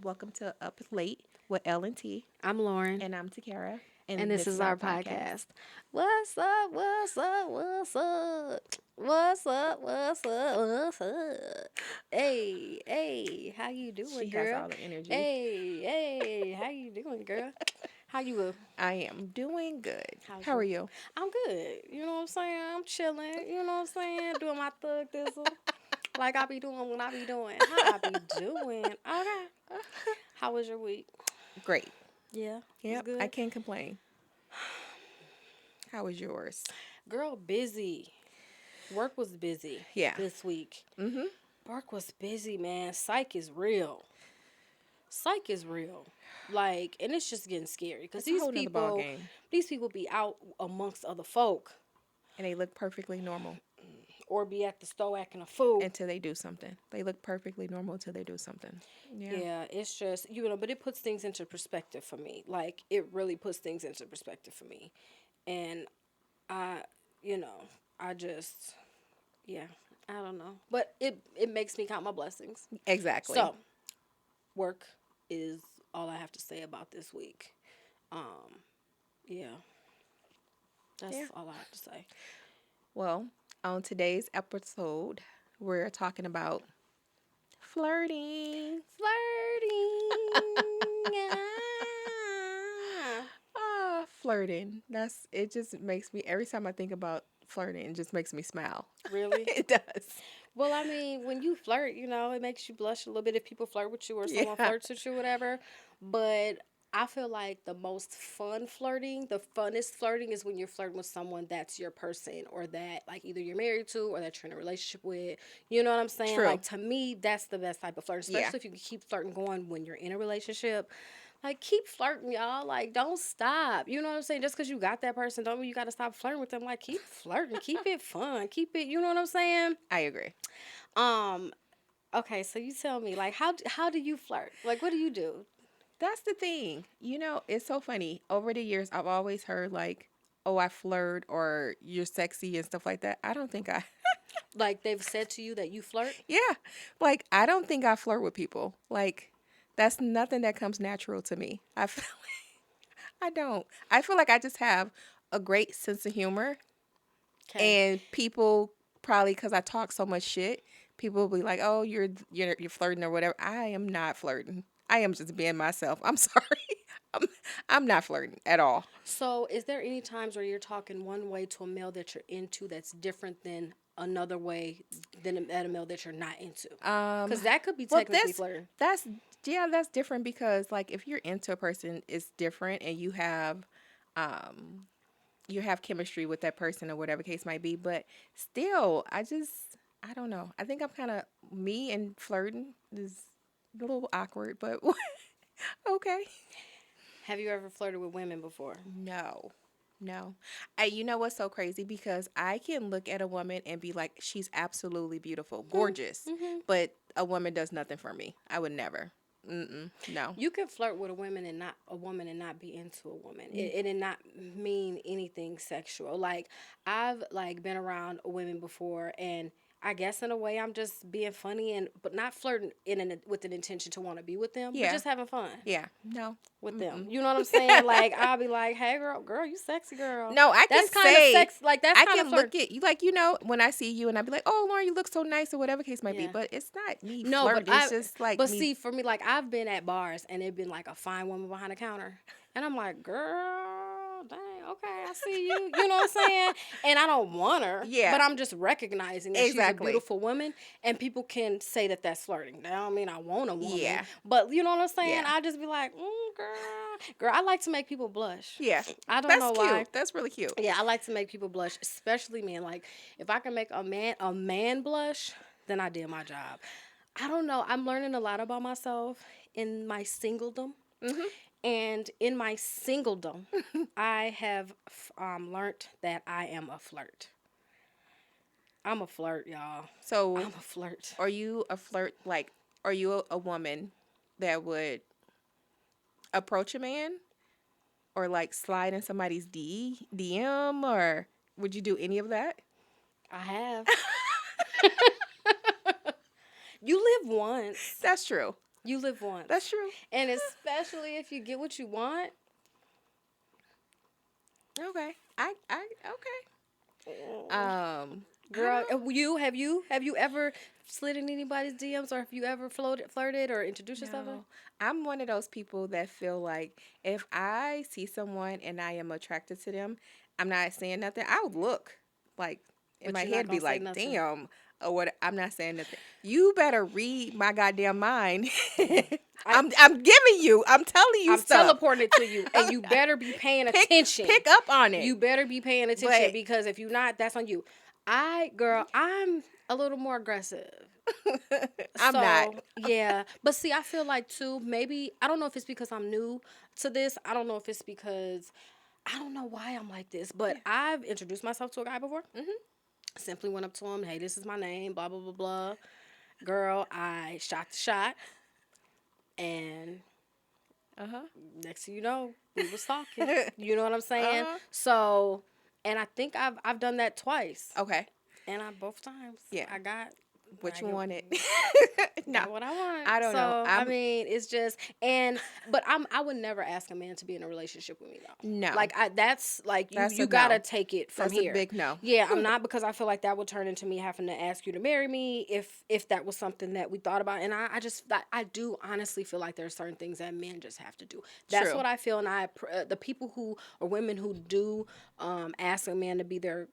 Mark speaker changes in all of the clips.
Speaker 1: Welcome to Up Late with L and T,
Speaker 2: I'm Lauren,
Speaker 1: and I'm Takara,
Speaker 2: and
Speaker 1: and
Speaker 2: this
Speaker 1: this is
Speaker 2: is
Speaker 1: our
Speaker 2: our
Speaker 1: podcast.
Speaker 2: podcast. What's up? What's up? What's up? What's up? What's up? What's up? Hey, hey, how you
Speaker 1: She
Speaker 2: doing,
Speaker 1: has
Speaker 2: girl?
Speaker 1: all the energy.
Speaker 2: Hey, hey, how you doing, girl? How you?
Speaker 1: I am doing good.
Speaker 2: How's
Speaker 1: How are
Speaker 2: your?
Speaker 1: you?
Speaker 2: I'm good. You know what I'm saying? I'm chilling. You know what I'm saying? Doing my thug thistle, like I be doing when I be doing. How I be doing? Okay. How was your week?
Speaker 1: Great.
Speaker 2: Yeah, it's
Speaker 1: Yep, I
Speaker 2: good.
Speaker 1: can't complain. How was yours?
Speaker 2: Girl, busy. Work was busy
Speaker 1: Yeah.
Speaker 2: this week.
Speaker 1: Mm-hmm.
Speaker 2: Work was busy, man. Psych is real. Psych is real. Like, and it's just getting scary because
Speaker 1: It's a whole nother ball game,
Speaker 2: these people be out amongst other folk
Speaker 1: and they look perfectly normal
Speaker 2: or be at the store acting a fool.
Speaker 1: until they do something. They look perfectly normal until they do something. Yeah.
Speaker 2: Yeah, it's just, but it puts things into perspective for me. Like, it really puts things into perspective for me. And I, you know, I just, yeah, I don't know. But it makes me count my blessings.
Speaker 1: Exactly.
Speaker 2: So, work is all I have to say about this week. Um, yeah, that's
Speaker 1: Yeah.
Speaker 2: all I have to say.
Speaker 1: Well, on today's episode, we're talking about flirting.
Speaker 2: Flirting.
Speaker 1: Flirting. That's it. Just makes me every time I think about flirting, it just makes me smile.
Speaker 2: Really?
Speaker 1: It does.
Speaker 2: Well, I mean, when you flirt, it makes you blush a little bit if people flirt with you or someone
Speaker 1: Yeah.
Speaker 2: flirts with you, whatever. But I feel like the most fun flirting, the funnest flirting is when you're flirting with someone that's your person or that like either you're married to or that you're in a relationship with. You know what I'm saying?
Speaker 1: True.
Speaker 2: Like to me, that's the best type of flirting,
Speaker 1: Yeah.
Speaker 2: especially if you can keep flirting going when you're in a relationship. Like keep flirting, y'all. Like don't stop. You know what I'm saying? Just because you got that person, don't mean you got to stop flirting with them. Like keep flirting, keep it fun, keep it. You know what I'm saying?
Speaker 1: I agree.
Speaker 2: Um. Okay, so you tell me, like, how do you flirt? Like, what do you do?
Speaker 1: That's the thing. It's so funny. Over the years, I've always heard like, "Oh, I flirt," or "You're sexy" and stuff like that. I don't think I.
Speaker 2: Like, they've said to you that you flirt.
Speaker 1: Yeah. Like I don't think I flirt with people. Like that's nothing that comes natural to me. I feel I don't. I feel like I just have a great sense of humor,
Speaker 2: Okay.
Speaker 1: and people probably because I talk so much shit, people will be like, "Oh, you're flirting or whatever." I am not flirting. I am just being myself. I'm sorry. I'm I'm not flirting at all.
Speaker 2: So, is there any times where you're talking one way to a male that you're into that's different than another way than at a male that you're not into?
Speaker 1: Um,
Speaker 2: Because that could be
Speaker 1: well,
Speaker 2: technically flirting.
Speaker 1: that's yeah, that's different because like if you're into a person, it's different, and um, you have chemistry with that person or whatever case might be. But still, I don't know. I think I'm kind of me and flirting is a little awkward, but okay.
Speaker 2: Have you ever flirted with women before?
Speaker 1: No, no. You know what's so crazy? Because I can look at a woman and be like, she's absolutely beautiful, gorgeous,
Speaker 2: Mm-hmm.
Speaker 1: but a woman does nothing for me. I would never. Mm-mm, no.
Speaker 2: You can flirt with a woman and not be into a woman. It did not mean anything sexual. Like I've like been around women before, and I guess in a way I'm just being funny and but not flirting with an intention to want to be with them, but
Speaker 1: Yeah.
Speaker 2: just having fun
Speaker 1: Yeah. No.
Speaker 2: with them.
Speaker 1: Mm-mm.
Speaker 2: You know what I'm saying? Like I'll be like, "Hey, girl, you sexy, girl."
Speaker 1: No, I can
Speaker 2: That's kind of
Speaker 1: say,
Speaker 2: sex. Like that's
Speaker 1: I
Speaker 2: kind of
Speaker 1: can look
Speaker 2: flirt.
Speaker 1: at you like, when I see you and I be like, oh, Lauren, you look so nice or whatever case might be.
Speaker 2: Yeah.
Speaker 1: But it's not me
Speaker 2: No,
Speaker 1: flirting. It's just like
Speaker 2: but
Speaker 1: me.
Speaker 2: see, for me, like I've been at bars and it been like a fine woman behind the counter, and I'm like, girl, dang, okay, I see you. You know what I'm saying? And I don't want her,
Speaker 1: Yeah,
Speaker 2: but I'm just recognizing that she's a
Speaker 1: exactly.
Speaker 2: beautiful woman, and people can say that that's flirting. That don't mean I want a woman,
Speaker 1: Yeah,
Speaker 2: but you know what I'm saying?
Speaker 1: yeah,
Speaker 2: I just be like, girl, I like to make people blush.
Speaker 1: yeah.
Speaker 2: I don't
Speaker 1: That's
Speaker 2: know why.
Speaker 1: cute. That's really cute.
Speaker 2: Yeah, I like to make people blush, especially men. Like if I can make a man blush, then I did my job. I don't know. I'm learning a lot about myself in my singledom.
Speaker 1: Hmm.
Speaker 2: And in my singledom, I have learned that I am a flirt. I'm a flirt, y'all. I'm
Speaker 1: So,
Speaker 2: a flirt.
Speaker 1: are you a flirt? Like, are you a woman that would approach a man or like slide in somebody's DM, or would you do any of that?
Speaker 2: I have. You live once.
Speaker 1: That's true.
Speaker 2: You live once.
Speaker 1: That's true.
Speaker 2: And especially if you get what you want.
Speaker 1: Okay. Okay.
Speaker 2: Mm.
Speaker 1: I
Speaker 2: Girl, have you ever slid in anybody's DMs, or have you ever flirted or introduced
Speaker 1: don't
Speaker 2: yourself?
Speaker 1: know. I'm one of those people that feel like if I see someone and I am attracted to them, I'm not saying nothing. I would look like in
Speaker 2: But
Speaker 1: my
Speaker 2: you're not
Speaker 1: head be
Speaker 2: gonna say
Speaker 1: like,
Speaker 2: nothing.
Speaker 1: damn, or what. I'm not saying nothing. You better read my goddamn mind.
Speaker 2: I
Speaker 1: I'm giving you. I'm telling you
Speaker 2: I'm
Speaker 1: stuff.
Speaker 2: teleporting it to you, and you better be paying
Speaker 1: pick
Speaker 2: attention.
Speaker 1: pick up on it.
Speaker 2: You better be paying attention,
Speaker 1: But
Speaker 2: because if you're not, that's on you. I'm a little more aggressive.
Speaker 1: I'm not.
Speaker 2: So yeah, but see, I feel like too. Maybe I don't know if it's because I'm new to this. I don't know if it's because I don't know why I'm like this. But
Speaker 1: Yeah.
Speaker 2: I've introduced myself to a guy before.
Speaker 1: Mhm.
Speaker 2: Simply went up to him, hey, this is my name, blah blah blah blah. Girl, I shot the shot, and
Speaker 1: Uh huh.
Speaker 2: next thing you know, we was talking. You know what I'm saying?
Speaker 1: Uh-huh.
Speaker 2: So, and I think I've done that twice,
Speaker 1: Okay.
Speaker 2: and I both times
Speaker 1: Yeah.
Speaker 2: I got
Speaker 1: What
Speaker 2: I
Speaker 1: you
Speaker 2: get,
Speaker 1: wanted. No.
Speaker 2: got what I want.
Speaker 1: I don't know.
Speaker 2: So I mean, it's just but I would never ask a man to be in a relationship with me though.
Speaker 1: No.
Speaker 2: Like that's like
Speaker 1: That's a
Speaker 2: you gotta
Speaker 1: no.
Speaker 2: take it from
Speaker 1: That's a
Speaker 2: here.
Speaker 1: big no.
Speaker 2: Yeah, I'm not, because I feel like that would turn into me having to ask you to marry me if that was something that we thought about. And I do honestly feel like there are certain things that men just have to do. That's
Speaker 1: True.
Speaker 2: what I feel. And the people who or women who do ask a man to be their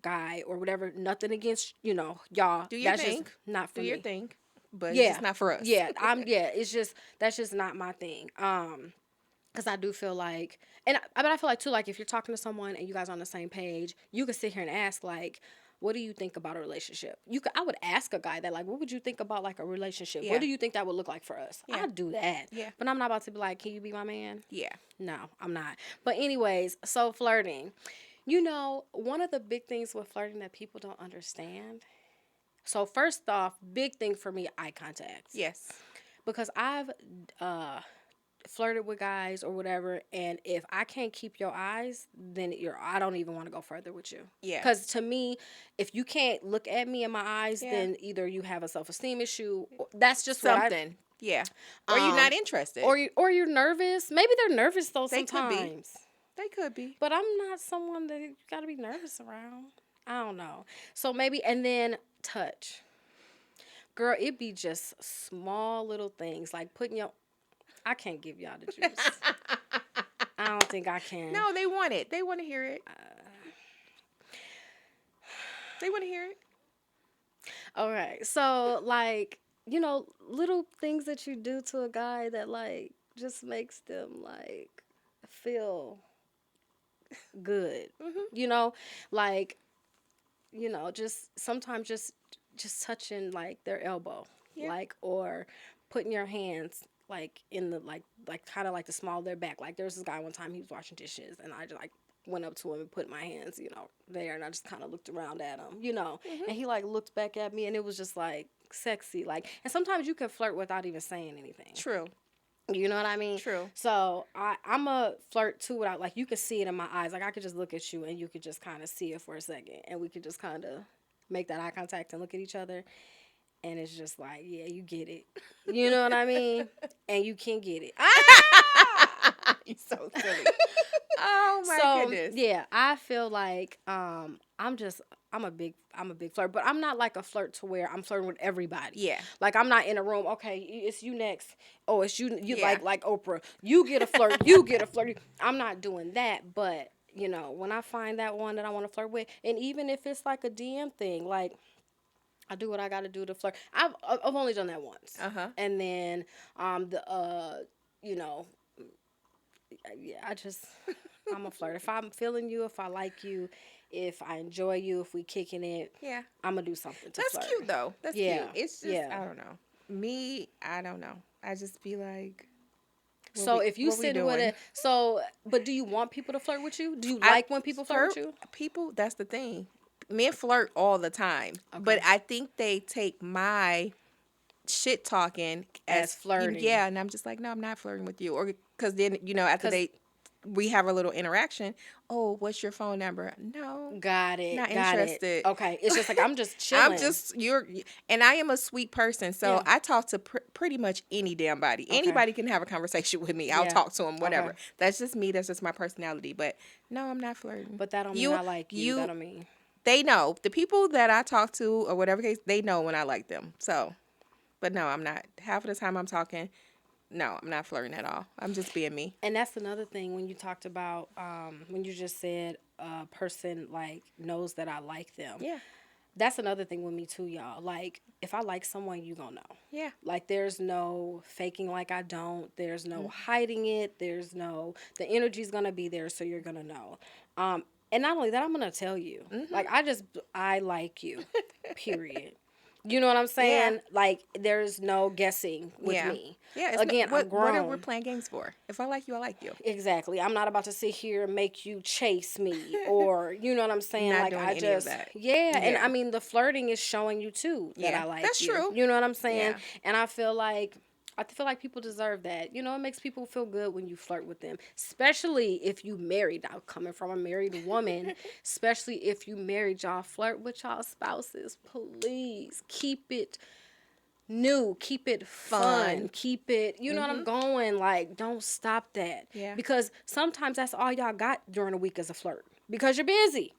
Speaker 2: guy or whatever. Nothing against y'all.
Speaker 1: Do your
Speaker 2: That's just
Speaker 1: thing.
Speaker 2: not for
Speaker 1: Do your
Speaker 2: me.
Speaker 1: thing. But it's
Speaker 2: Yeah,
Speaker 1: just not for us.
Speaker 2: yeah. It's just that's just not my thing. Because I do feel like, but I feel like too, like if you're talking to someone and you guys are on the same page, you can sit here and ask like, what do you think about a relationship? I would ask a guy that like, what would you think about like a relationship?
Speaker 1: Yeah.
Speaker 2: What do you think that would look like for us?
Speaker 1: Yeah.
Speaker 2: I'd do that.
Speaker 1: Yeah.
Speaker 2: But I'm not about to be like, can you be my man?
Speaker 1: Yeah.
Speaker 2: No, I'm not. But anyways, so flirting. One of the big things with flirting that people don't understand. So first off, big thing for me, eye contact.
Speaker 1: Yes.
Speaker 2: Because I've flirted with guys or whatever, and if I can't keep your eyes, then I don't even want to go further with you.
Speaker 1: Yeah.
Speaker 2: Because to me, if you can't look at me in my eyes,
Speaker 1: Yeah.
Speaker 2: then either you have a self-esteem issue. That's just
Speaker 1: Something. Yeah. Or you're not interested.
Speaker 2: or you're nervous. Maybe they're nervous though
Speaker 1: They could be.
Speaker 2: sometimes.
Speaker 1: They could be.
Speaker 2: But I'm not someone that you got to be nervous around. I don't know. So maybe, and then touch. Girl, it be just small little things like putting your. I can't give y'all the juice. I don't think I can.
Speaker 1: No, they want it. They want to hear it. They want to hear it.
Speaker 2: All right. So, like, little things that you do to a guy that, like, just makes them, like, feel good. Like, just sometimes just touching, like, their elbow.
Speaker 1: Yeah.
Speaker 2: Like, or putting your hands like in the like kind of like the small of their back. Like there was this guy one time, he was washing dishes, and I just like went up to him and put my hands there, and I just kind of looked around at him, and he like looked back at me, and it was just like sexy. Like, and sometimes you can flirt without even saying anything.
Speaker 1: True.
Speaker 2: You know what I mean?
Speaker 1: True.
Speaker 2: So I'm a flirt too without, like, you could see it in my eyes. Like I could just look at you and you could just kind of see it for a second, and we could just kind of make that eye contact and look at each other. And it's just like, yeah, you get it. You know what I mean? And you can get it.
Speaker 1: You're so silly. Oh my goodness.
Speaker 2: Yeah, I feel like I'm a big flirt, but I'm not like a flirt to where I'm flirting with everybody.
Speaker 1: Yeah.
Speaker 2: Like I'm not in a room, okay, it's you next. Oh, it's you
Speaker 1: Yeah.
Speaker 2: like Oprah. You get a flirt, you get a flirt. I'm not doing that, but when I find that one that I want to flirt with, and even if it's like a DM thing, like I do what I got to do to flirt. I've only done that once.
Speaker 1: Uh-huh.
Speaker 2: And then yeah, I'm a flirt. If I'm feeling you, if I like you, if I enjoy you, if we kicking it,
Speaker 1: Yeah.
Speaker 2: I'm gonna do something to
Speaker 1: That's
Speaker 2: flirt.
Speaker 1: cute though. That's
Speaker 2: Yeah.
Speaker 1: cute. It's just
Speaker 2: Yeah.
Speaker 1: I don't know. Me, I don't know. I just be like
Speaker 2: So if you
Speaker 1: what we
Speaker 2: sit with
Speaker 1: doing?
Speaker 2: it, but do you want people to flirt with you? Do you
Speaker 1: I
Speaker 2: like when people flirt with you?
Speaker 1: People, that's the thing. Men flirt all the time.
Speaker 2: Okay.
Speaker 1: But I think they take my shit talking
Speaker 2: As flirting.
Speaker 1: Yeah, and I'm just like, no, I'm not flirting with you. Or because then, after
Speaker 2: 'Cause-
Speaker 1: they we have a little interaction. Oh, what's your phone number? No,
Speaker 2: Got it.
Speaker 1: not
Speaker 2: Got it.
Speaker 1: interested.
Speaker 2: Okay. It's just like I'm just
Speaker 1: I'm
Speaker 2: chilling.
Speaker 1: just and I am a sweet person, so
Speaker 2: Yeah.
Speaker 1: I talk to pretty much any damn body.
Speaker 2: Okay.
Speaker 1: Anybody can have a conversation with me. I'll
Speaker 2: Yeah.
Speaker 1: talk to them,
Speaker 2: Okay.
Speaker 1: whatever. That's just me. That's just my personality. But no, I'm not flirting.
Speaker 2: But that don't mean
Speaker 1: You,
Speaker 2: I like you. That
Speaker 1: you,
Speaker 2: don't mean.
Speaker 1: they know the people that I talk to or whatever case. They know when I like them. So, but no, I'm not. Half of the time I'm talking. No, I'm not flirting at all. I'm just being me.
Speaker 2: And that's another thing when you talked about when you just said a person like knows that I like them.
Speaker 1: Yeah,
Speaker 2: That's another thing with me too, y'all. Like if I like someone, you gonna know.
Speaker 1: yeah.
Speaker 2: Like there's no faking like I don't. There's no hiding it. There's no the energy's gonna be there, so you're gonna know. And not only that, I'm gonna tell you. Like I like you. Period. You know what I'm
Speaker 1: Yeah.
Speaker 2: saying? Like there's no guessing with
Speaker 1: Yeah.
Speaker 2: me.
Speaker 1: Yeah.
Speaker 2: Again, I'm
Speaker 1: what are we
Speaker 2: grown.
Speaker 1: playing games for? If I like you, I like you.
Speaker 2: Exactly. I'm not about to sit here and make you chase me or you know what I'm saying?
Speaker 1: Not
Speaker 2: Like
Speaker 1: doing
Speaker 2: I
Speaker 1: any of
Speaker 2: just
Speaker 1: that.
Speaker 2: yeah, and I
Speaker 1: Yeah.
Speaker 2: mean the flirting is showing you too that
Speaker 1: Yeah.
Speaker 2: I like
Speaker 1: That's
Speaker 2: you.
Speaker 1: true.
Speaker 2: You know what I'm saying?
Speaker 1: Yeah.
Speaker 2: And I feel like people deserve that. You know, it makes people feel good when you flirt with them, especially if you married. Now, coming from a married woman, especially if you married, y'all flirt with y'all spouses. Please keep it new, keep it fun,
Speaker 1: Fun.
Speaker 2: keep it, you know what I'm going, like, don't stop that.
Speaker 1: Yeah.
Speaker 2: Because sometimes that's all y'all got during a week as a flirt because you're busy.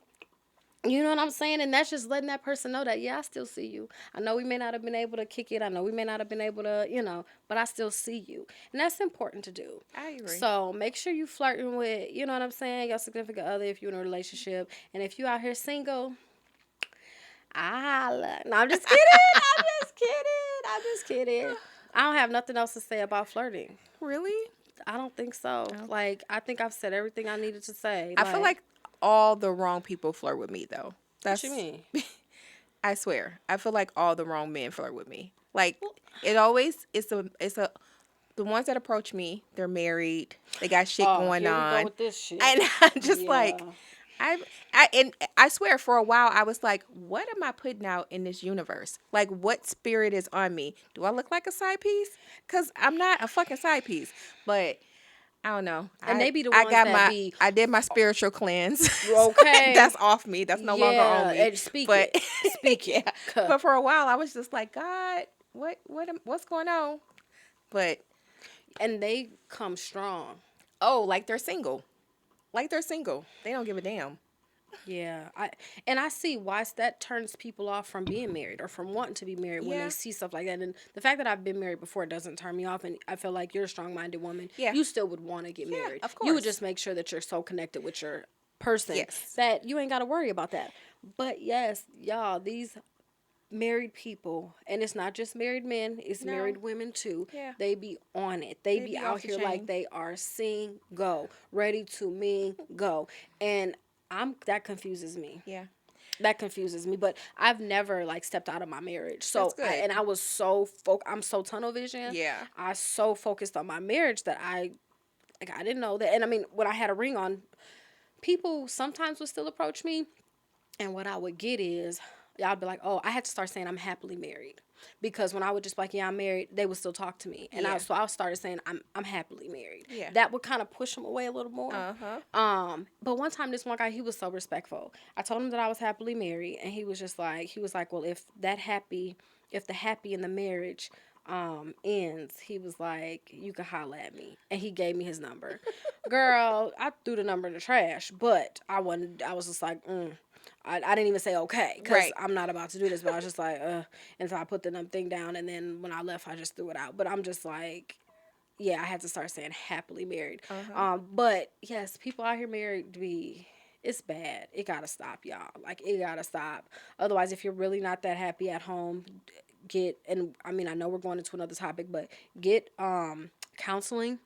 Speaker 2: You know what I'm saying? And that's just letting that person know that, yeah, I still see you. I know we may not have been able to kick it. I know we may not have been able to, but I still see you. And that's important to do.
Speaker 1: I agree.
Speaker 2: So make sure you flirting with, you know what I'm saying, your significant other if you're in a relationship. And if you out here single, I holla. No, I'm just kidding. I'm just kidding. I'm just kidding. I don't have nothing else to say about flirting.
Speaker 1: Really?
Speaker 2: I don't think so.
Speaker 1: No.
Speaker 2: Like, I think I've said everything I needed to say.
Speaker 1: I feel like all the wrong people flirt with me though.
Speaker 2: What you mean?
Speaker 1: I swear. I feel like all the wrong men flirt with me. Like it always it's a the ones that approach me, they're married, they got shit
Speaker 2: Oh,
Speaker 1: going
Speaker 2: here we go
Speaker 1: on.
Speaker 2: with this shit.
Speaker 1: And I'm just like
Speaker 2: Yeah.
Speaker 1: and I swear for a while I was like, what am I putting out in this universe? Like what spirit is on me? Do I look like a side piece? Cuz I'm not a fucking side piece. But I don't know.
Speaker 2: And they be the
Speaker 1: I
Speaker 2: ones
Speaker 1: got
Speaker 2: that be
Speaker 1: I did my spiritual cleanse.
Speaker 2: okay.
Speaker 1: That's off me. That's no longer on me.
Speaker 2: And speak
Speaker 1: But
Speaker 2: it. Speak it.
Speaker 1: yeah. But for a while I was just like, God, what's going on? But
Speaker 2: And they come strong.
Speaker 1: oh, like they're single. Like they're single. They don't give a damn.
Speaker 2: Yeah, I see why that turns people off from being married or from wanting to be married when
Speaker 1: Yeah.
Speaker 2: they see stuff like that. And the fact that I've been married before doesn't turn me off. And I feel like you're a strong-minded woman.
Speaker 1: Yeah.
Speaker 2: You still would want to get married.
Speaker 1: of
Speaker 2: You would
Speaker 1: course.
Speaker 2: just make sure that you're so connected with your person
Speaker 1: Yes.
Speaker 2: that you ain't got to worry about that. But yes, y'all, these married people, and it's not just married men, it's
Speaker 1: No.
Speaker 2: married women too.
Speaker 1: Yeah.
Speaker 2: They be on it. They be
Speaker 1: be
Speaker 2: out
Speaker 1: off the
Speaker 2: here
Speaker 1: chain.
Speaker 2: like they are single, ready to mingle. And that confuses me.
Speaker 1: Yeah.
Speaker 2: That confuses me, but I've never like stepped out of my marriage. So
Speaker 1: That's good.
Speaker 2: and I was I'm so tunnel vision.
Speaker 1: Yeah.
Speaker 2: I so focused on my marriage that I didn't know that. And I mean, when I had a ring on, people sometimes would still approach me, and what I would get is y'all be like, "Oh, I had to start saying I'm happily married." Because when I would just be like, "Yeah, I'm married," they would still talk to me, and
Speaker 1: Yeah.
Speaker 2: I started saying I'm happily married.
Speaker 1: Yeah.
Speaker 2: That would kind of push them away a little more. But one time this one guy, he was so respectful. I told him that I was happily married, and he was like, "Well, if the happy in the marriage ends," he was like, "You can holla at me," and he gave me his number. Girl, I threw the number in the trash, but I was just like, I didn't even say okay because
Speaker 1: Right.
Speaker 2: I'm not about to do this, but I was just like, and so I put the thing down, and then when I left, I just threw it out. But I'm just like, yeah, I had to start saying happily married. But yes, people out here married it's bad. It gotta stop, y'all. Like it gotta stop. Otherwise, if you're really not that happy at home, and I mean I know we're going into another topic, but get counseling.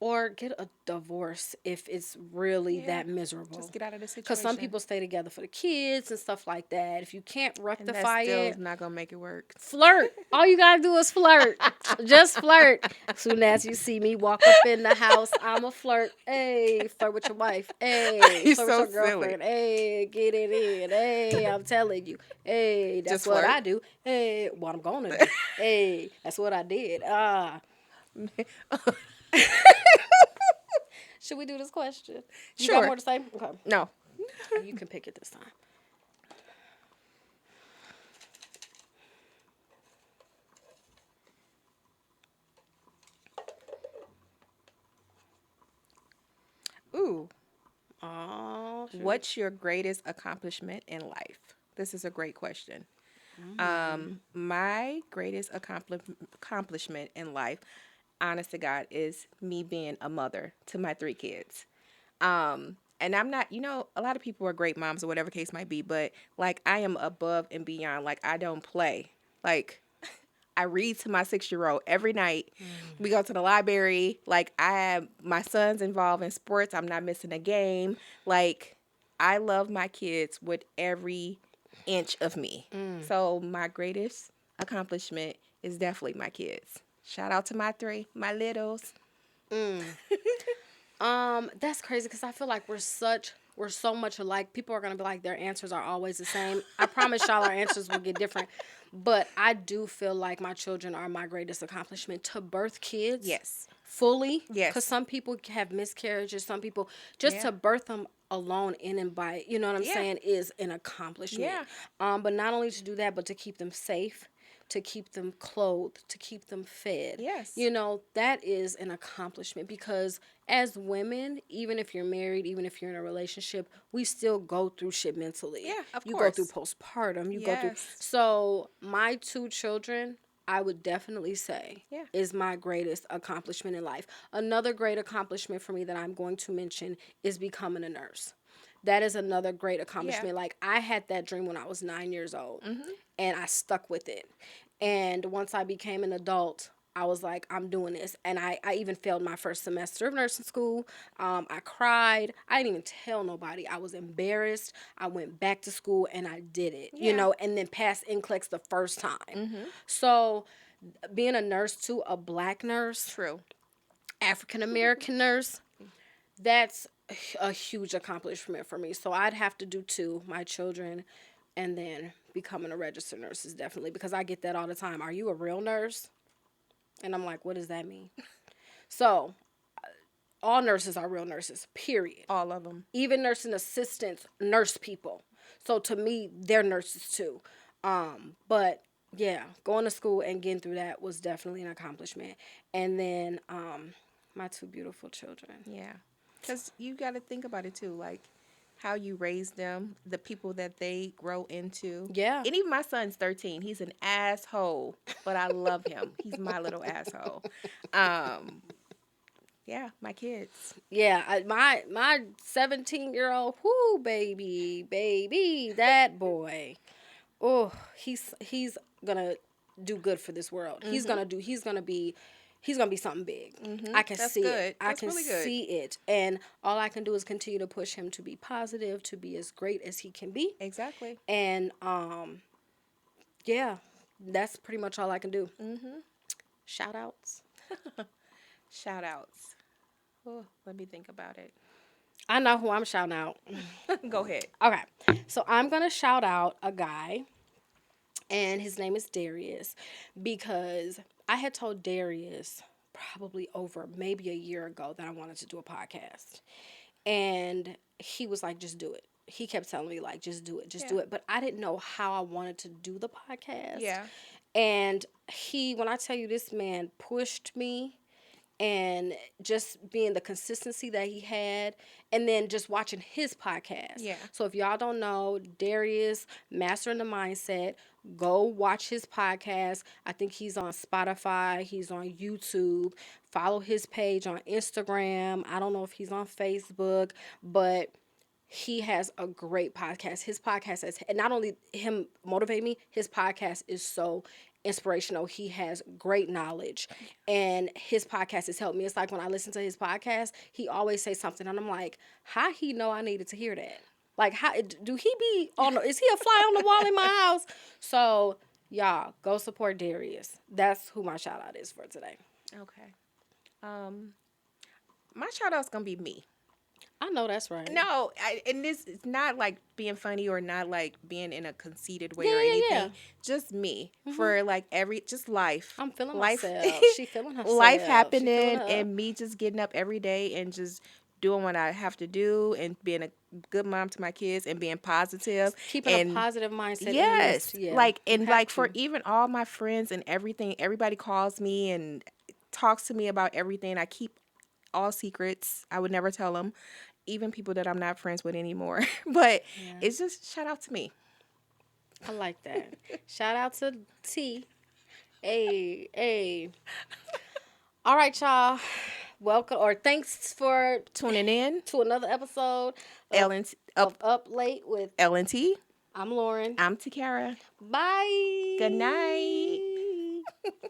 Speaker 2: Or get a divorce if it's really
Speaker 1: Yeah.
Speaker 2: that miserable.
Speaker 1: Just get out of the situation.
Speaker 2: Because some people stay together for the kids and stuff like that. If you can't
Speaker 1: and
Speaker 2: rectify
Speaker 1: that's still
Speaker 2: it,
Speaker 1: not gonna make it work.
Speaker 2: flirt. All you gotta do is flirt. Just flirt. Soon as you see me walk up in the house, I'm a flirt. Hey, flirt with your wife. Hey,
Speaker 1: You're
Speaker 2: flirt
Speaker 1: so
Speaker 2: with your girlfriend. Hey, get it in. Hey, I'm telling you. Hey, that's
Speaker 1: Just
Speaker 2: what
Speaker 1: flirt.
Speaker 2: I do. Hey, what I'm gonna do. Hey, that's what I did. Should we do this question? You got
Speaker 1: Sure.
Speaker 2: more to say? Okay.
Speaker 1: No.
Speaker 2: You can pick it this time.
Speaker 1: Ooh.
Speaker 2: Oh, shoot.
Speaker 1: What's your greatest accomplishment in life? This is a great question. My greatest accomplishment in life, honest to God, is me being a mother to my 3 kids. And I'm not, a lot of people are great moms or whatever case might be, but like I am above and beyond. Like I don't play. Like I read to my 6-year old every night. We go to the library. Like I have my son's involved in sports. I'm not missing a game. Like I love my kids with every inch of me. So my greatest accomplishment is definitely my kids. Shout out to my 3, my littles.
Speaker 2: That's crazy because I feel like we're so much alike. People are gonna be like their answers are always the same. I promise y'all our answers will get different. But I do feel like my children are my greatest accomplishment. To birth kids
Speaker 1: Yes.
Speaker 2: fully.
Speaker 1: Yes.
Speaker 2: Because some people have miscarriages, some people just to birth them alone in and by, you know what I'm
Speaker 1: Yeah.
Speaker 2: saying, is an accomplishment.
Speaker 1: Yeah.
Speaker 2: But not only to do that, but to keep them safe, to keep them clothed, to keep them fed.
Speaker 1: Yes.
Speaker 2: You know, that is an accomplishment because as women, even if you're married, even if you're in a relationship, we still go through shit mentally.
Speaker 1: Yeah, of
Speaker 2: you
Speaker 1: course.
Speaker 2: go through postpartum, you go through.
Speaker 1: Yes.
Speaker 2: So, my 2 children, I would definitely say
Speaker 1: Yeah.
Speaker 2: is my greatest accomplishment in life. Another great accomplishment for me that I'm going to mention is becoming a nurse. That is another great accomplishment.
Speaker 1: Yeah.
Speaker 2: Like I had that dream when I was 9 years old and I stuck with it. And once I became an adult, I was like, I'm doing this. And I even failed my first semester of nursing school. I cried. I didn't even tell nobody. I was embarrassed. I went back to school and I did it, you
Speaker 1: Yeah.
Speaker 2: know, and then passed NCLEX the first time. So being a nurse too, a black nurse,
Speaker 1: True.
Speaker 2: African American nurse, that's a huge accomplishment for me. So I'd have to do 2, my children, and then becoming a registered nurse is definitely because I get that all the time. Are you a real nurse? And I'm like, what does that mean? So all nurses are real nurses, period.
Speaker 1: All of them.
Speaker 2: Even nursing assistants nurse people. So to me, they're nurses too. But yeah, going to school and getting through that was definitely an accomplishment. And then my 2 beautiful children.
Speaker 1: Yeah. Because you got to think about it too. Like how you raise them, the people that they grow into.
Speaker 2: Yeah.
Speaker 1: And even my son's 13. He's an asshole, but I love him. He's my little asshole. Yeah, my kids.
Speaker 2: Yeah, my 17-year-old, whoo, baby, that boy. Oh, he's gonna do good for this world. He's gonna be something big. I can
Speaker 1: That's
Speaker 2: see
Speaker 1: good.
Speaker 2: it. I
Speaker 1: That's
Speaker 2: can
Speaker 1: really good.
Speaker 2: see it. And all I can do is continue to push him to be positive, to be as great as he can be.
Speaker 1: Exactly.
Speaker 2: And yeah, that's pretty much all I can do. Shout outs.
Speaker 1: Shout outs. Oh, let me think about it.
Speaker 2: I know who I'm shouting out.
Speaker 1: Go ahead.
Speaker 2: Okay. So I'm going to shout out a guy, and his name is Darius, because I had told Darius probably over maybe a year ago that I wanted to do a podcast. And he was like, just do it. He kept telling me, like, just do it, just do it. But I didn't know how I wanted to do the podcast.
Speaker 1: Yeah.
Speaker 2: And when I tell you this man pushed me, and just being the consistency that he had, and then just watching his podcast.
Speaker 1: Yeah.
Speaker 2: So if y'all don't know, Darius, Mastering the Mindset, go watch his podcast. I think he's on Spotify. He's on YouTube. Follow his page on Instagram. I don't know if he's on Facebook, but he has a great podcast. His podcast is, and not only him motivate me, his podcast is so inspirational. He has great knowledge, and his podcast has helped me. It's like when I listen to his podcast, he always say something, and I'm like, how he know I needed to hear that? Like, how do he be on? Is he a fly on the wall in my house? So y'all go support Darius. That's who my shout out is for today.
Speaker 1: Okay. My shout out's gonna be me.
Speaker 2: I know that's right.
Speaker 1: No, and this is not like being funny or not like being in a conceited way or
Speaker 2: Yeah,
Speaker 1: anything.
Speaker 2: yeah.
Speaker 1: Just me for like just life.
Speaker 2: I'm feeling
Speaker 1: life.
Speaker 2: myself. She feeling herself.
Speaker 1: Life
Speaker 2: She
Speaker 1: happening
Speaker 2: feeling her.
Speaker 1: and me just getting up every day and just doing what I have to do and being a good mom to my kids and being positive
Speaker 2: Keeping a
Speaker 1: and
Speaker 2: positive mindset in the midst.
Speaker 1: yes,
Speaker 2: Yeah,
Speaker 1: like
Speaker 2: you
Speaker 1: and
Speaker 2: have
Speaker 1: like for
Speaker 2: to.
Speaker 1: even all my friends and everything, everybody calls me and talks to me about everything. I keep all secrets. I would never tell them, even people that I'm not friends with anymore. But
Speaker 2: Yeah,
Speaker 1: it's just shout out to me.
Speaker 2: I like that. Shout out to T. Hey, hey. All right, y'all. Welcome or thanks for
Speaker 1: Tuning in,
Speaker 2: to another episode of
Speaker 1: Ellen up
Speaker 2: Up Late with
Speaker 1: LNT.
Speaker 2: I'm Lauren.
Speaker 1: I'm Takara. Good night.
Speaker 2: Bye.